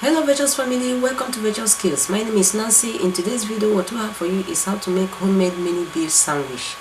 Hello Virtuous family, welcome to Virtuous Skills. My name is Nancy. In today's video, what we have for you is how to make homemade mini beef sandwich.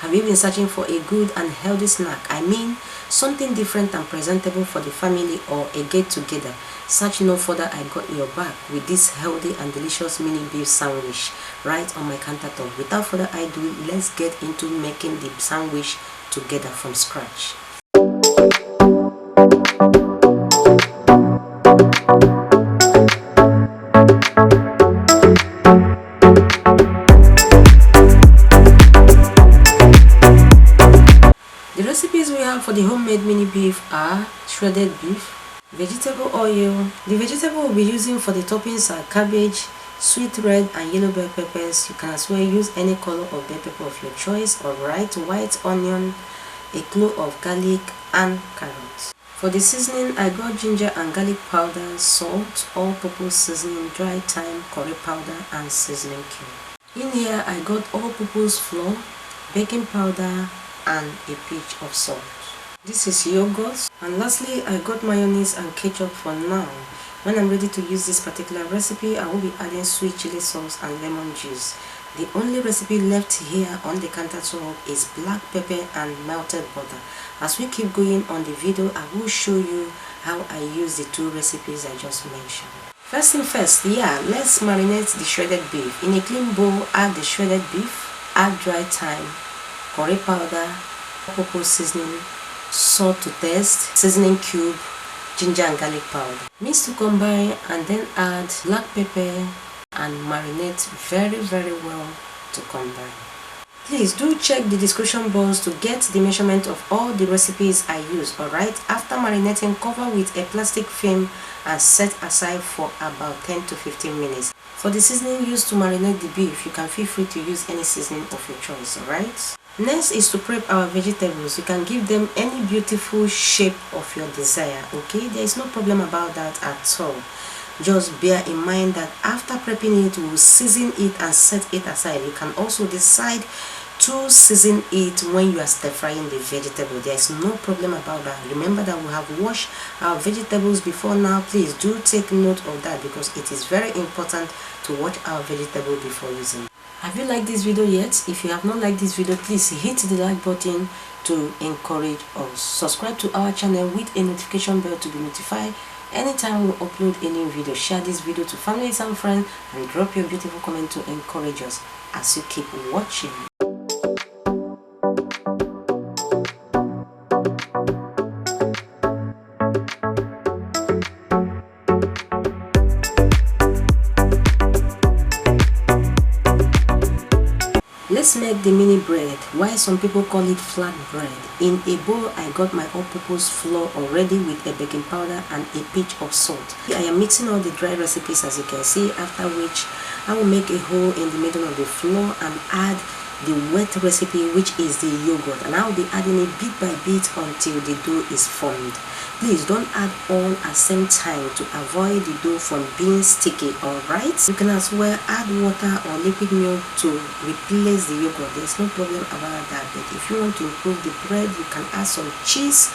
Have you been searching for a good and healthy snack? I mean, something different and presentable for the family or a get-together. Search no further, I got your back with this healthy and delicious mini beef sandwich right on my countertop. Without further ado, let's get into making the sandwich together from scratch. The recipes we have for the homemade mini beef are shredded beef, vegetable oil. The vegetable we'll be using for the toppings are cabbage, sweet red and yellow bell peppers. You can as well use any color of bell pepper of your choice, or white onion, a clove of garlic and carrots. For the seasoning, I got ginger and garlic powder, salt, all-purpose seasoning, dry thyme, curry powder and seasoning cube. In here, I got all-purpose flour, baking powder and a pinch of salt. This is yogurt, and lastly I got mayonnaise and ketchup for now. When I'm ready to use this particular recipe, I will be adding sweet chili sauce and lemon juice. The only recipe left here on the countertop is black pepper and melted butter. As we keep going on the video, I will show you how I use the two recipes I just mentioned. First thing first, let's marinate the shredded beef. In a clean bowl, add the shredded beef, add dry thyme, curry powder, purpose seasoning, salt to taste, seasoning cube, ginger and garlic powder. Mix to combine and then add black pepper and marinate very well to combine. Please do check the description box to get the measurement of all the recipes I use. Alright, after marinating, cover with a plastic film and set aside for about 10 to 15 minutes. For the seasoning used to marinate the beef, you can feel free to use any seasoning of your choice. Alright. Next is to prep our vegetables. You can give them any beautiful shape of your desire. Okay, there is no problem about that at all. Just bear in mind that after prepping it, we will season it and set it aside. You can also decide to season it when you are stir frying the vegetable. There is no problem about that. Remember that we have washed our vegetables before now. Please do take note of that because it is very important to wash our vegetable before using. Have you liked this video yet? If you have not liked this video, please hit the like button to encourage us. Subscribe to our channel with a notification bell to be notified anytime we upload a new video. Share this video to families and friends and drop your beautiful comment to encourage us as you keep watching. Let's make the mini bread, why some people call it flat bread. In a bowl, I got my all-purpose flour already with a baking powder and a pinch of salt. I am mixing all the dry recipes as you can see, after which I will make a hole in the middle of the flour and add the wet recipe, which is the yogurt, and I will be adding it bit by bit until the dough is formed. Please don't add all at the same time to avoid the dough from being sticky. Alright, you can as well add water or liquid milk to replace the yogurt. There's no problem about that, but if you want to improve the bread, you can add some cheese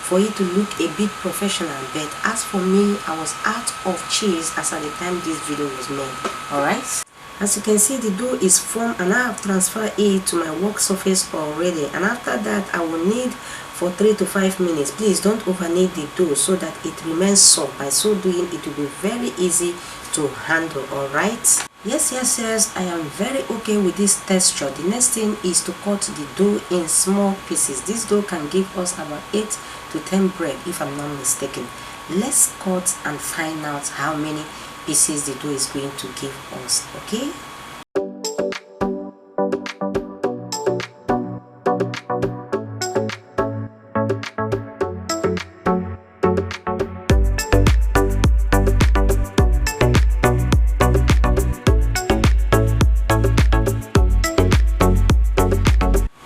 for it to look a bit professional. But as for me, I was out of cheese as at the time this video was made. Alright, as you can see, the dough is formed and I have transferred it to my work surface already, and after that I will knead for 3 to 5 minutes. Please don't over knead the dough so that it remains soft. By so doing, it will be very easy to handle. Alright, yes, I am very okay with this texture. The next thing is to cut the dough in small pieces. This dough can give us about 8 to 10 bread if I'm not mistaken. Let's cut and find out how many pieces the dough is going to give us. Okay,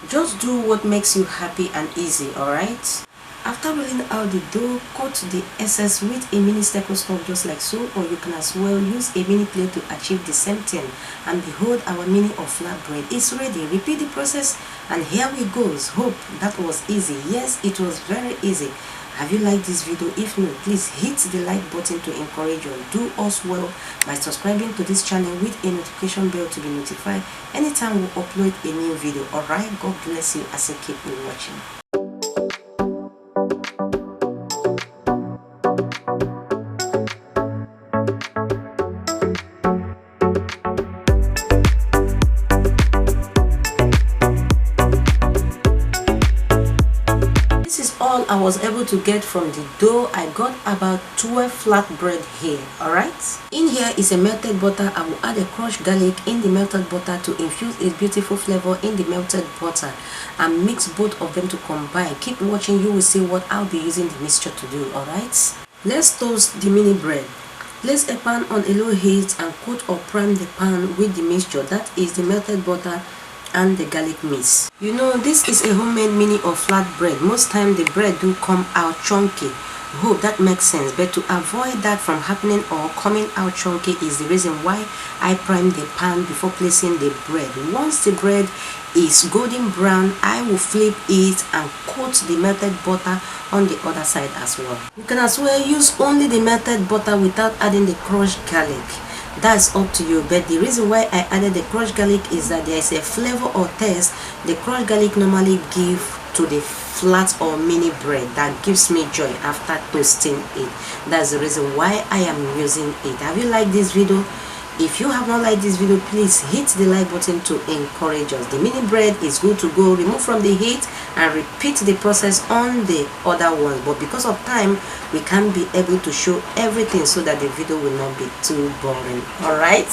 just do what makes you happy and easy. Alright, after rolling out the dough, cut the excess with a mini stethoscope just like so, or you can as well use a mini plate to achieve the same thing. And behold, our mini of flatbread is ready. Repeat the process and here we go. Hope that was easy. Yes, it was very easy. Have you liked this video? If not, please hit the like button to encourage us. Do us well by subscribing to this channel with a notification bell to be notified anytime we upload a new video. Alright, God bless you as you keep watching. All I was able to get from the dough. I got about 12 flat bread here. Alright, in here is a melted butter. I will add a crushed garlic in the melted butter to infuse a beautiful flavor in the melted butter and mix both of them to combine. Keep watching, you will see what I'll be using the mixture to do. Alright, let's toast the mini bread. Place a pan on a low heat and coat or prime the pan with the mixture, that is the melted butter and the garlic mix. You know, this is a homemade mini or flat bread. Most time the bread do come out chunky. Hope that makes sense, but to avoid that from happening or coming out chunky is the reason why I prime the pan before placing the bread. Once the bread is golden brown, I will flip it and coat the melted butter on the other side as well. You can as well use only the melted butter without adding the crushed garlic. That's up to you, but the reason why I added the crushed garlic is that there is a flavor or taste the crushed garlic normally give to the flat or mini bread that gives me joy after toasting it. That's the reason why I am using it. Have you liked this video? If you have not liked this video, please hit the like button to encourage us. The mini bread is good to go. Remove from the heat and repeat the process on the other ones, but because of time we can't be able to show everything so that the video will not be too boring. All right.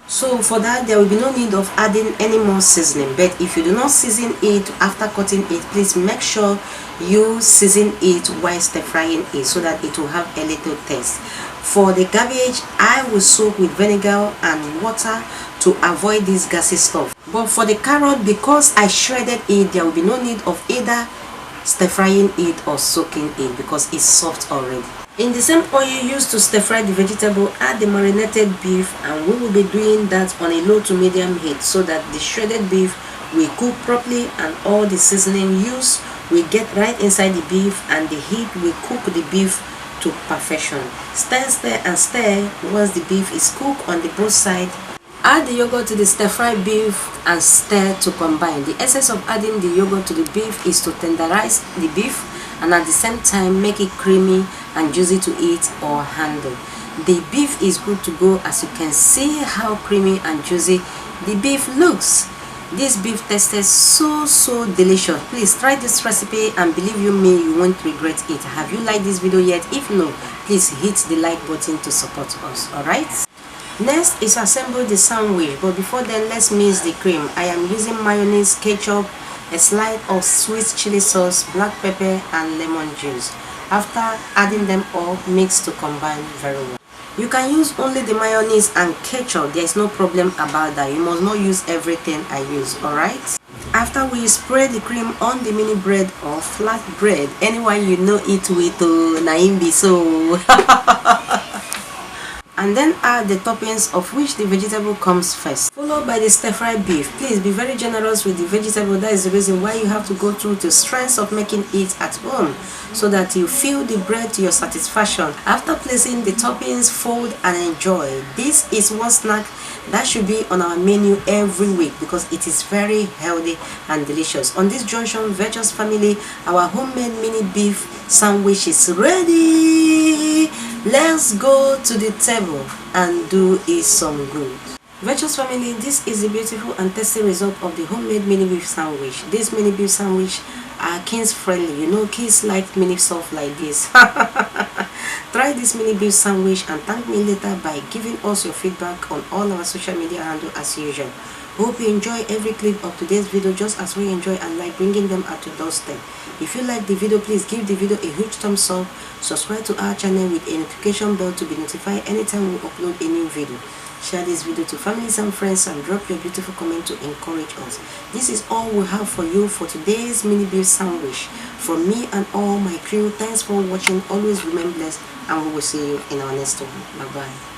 So for that, there will be no need of adding any more seasoning, but if you do not season it after cutting it, please make sure you season it while stir frying it so that it will have a little taste. For the cabbage, I will soak with vinegar and water to avoid this gassy stuff. But for the carrot, because I shredded it, there will be no need of either stir frying it or soaking it because it's soft already. In the same oil used to stir fry the vegetable, add the marinated beef, and we will be doing that on a low to medium heat so that the shredded beef will cook properly and all the seasoning used will get right inside the beef and the heat will cook the beef to perfection. Stir, stir and stir once the beef is cooked on the both sides. Add the yogurt to the stir-fry beef and stir to combine. The essence of adding the yogurt to the beef is to tenderize the beef and at the same time make it creamy and juicy to eat or handle. The beef is good to go. As you can see how creamy and juicy the beef looks. This beef tastes so delicious. Please try this recipe and believe you me, you won't regret it. Have you liked this video yet? If no, please hit the like button to support us. Alright, next is assemble the sandwich, but before then let's mix the cream. I am using mayonnaise, ketchup, a slide of sweet chili sauce, black pepper and lemon juice. After adding them all, mix to combine very well. You can use only the mayonnaise and ketchup. There is no problem about that. You must not use everything I use. Alright, after we spread the cream on the mini bread or flat bread, anyone you know it with naimbi so and then add the toppings, of which the vegetable comes first, followed by the stir-fry beef. Please be very generous with the vegetable. That is the reason why you have to go through the stress of making it at home so that you fill the bread to your satisfaction. After placing the toppings, fold and enjoy. This is one snack that should be on our menu every week because it is very healthy and delicious. On this junction, Virtuous family, our homemade mini beef sandwich is ready. Let's go to the table and do it some good. Virtuous family, this is the beautiful and tasty result of the homemade mini beef sandwich. This mini beef sandwich are kids friendly. You know, kids like mini stuff like this. Try this mini beef sandwich and thank me later by giving us your feedback on all our social media handles as usual. Hope you enjoy every clip of today's video just as we enjoy and like bringing them at your doorstep. If you like the video, please give the video a huge thumbs up. Subscribe to our channel with a notification bell to be notified anytime we upload a new video. share this video to families and friends, and drop your beautiful comment to encourage us. This is all we have for you for today's mini beef sandwich. From me and all my crew, thanks for watching. Always remain blessed, and we will see you in our next one. Bye bye.